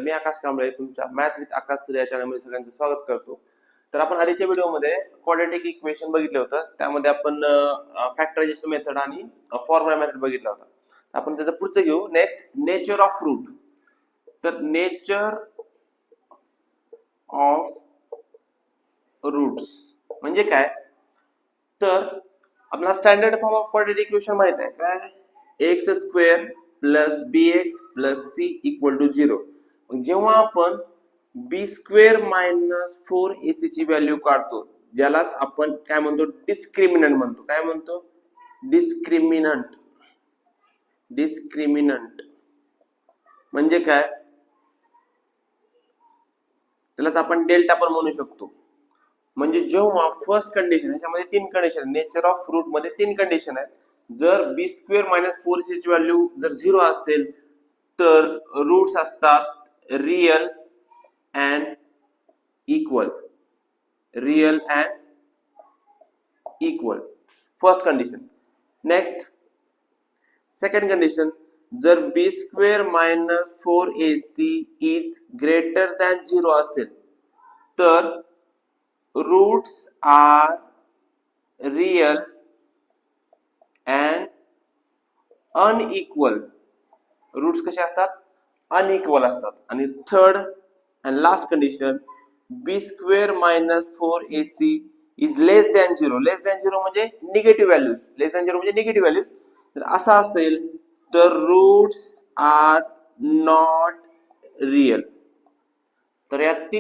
मी आकाश कांबळे तुमच्या math with Akash sir या चॅनलमध्ये सगळ्यांचं स्वागत करतो. तर आपण आधीच्या व्हिडिओमध्ये क्वाड्रॅटिक इक्वेशन बघितलं होतं. त्यामध्ये आपण फॅक्टरायझेशन मेथड आणि फॉर्म्युला मेथड बघितला होता. आपण त्याचं पुढचं घेऊ. Next nature of root. तर नेचर ऑफ रूट्स म्हणजे काय? तर आपला standard form of quadratic equation माहित आहे काय? X square plus b x plus c equal to 0. जेव्हा आपण बी स्क्वेअर मायनस 4ac ची व्हॅल्यू काढतो, ज्यालाच आपण काय म्हणतो? डिस्क्रिमिनंट म्हणतो. काय म्हणतो? डिस्क्रिमिनंट. डिस्क्रिमिनंट म्हणजे काय? त्यालाच आपण डेल्टा पण म्हणू शकतो. म्हणजे जेव्हा फर्स्ट कंडिशन, ह्याच्यामध्ये तीन कंडिशन, नेचर ऑफ रूट मध्ये तीन कंडिशन आहेत. जर बी स्क्वेअर मायनस 4ac ची व्हॅल्यू जर 0 असेल तर रूट्स असतात real and equal. Real and equal. First condition. Next second condition, जर b square minus 4ac is greater than 0 असेल तर roots are real and unequal. Roots कसे असतात? अनइक्वल असतात. आणि third and last condition, b square minus 4ac is less than 0. Less than 0 म्हणजे negative values. लेस than 0 म्हणजे negative values. तर असं असेल तर रूट्स आर नॉट रियल. तर या तीन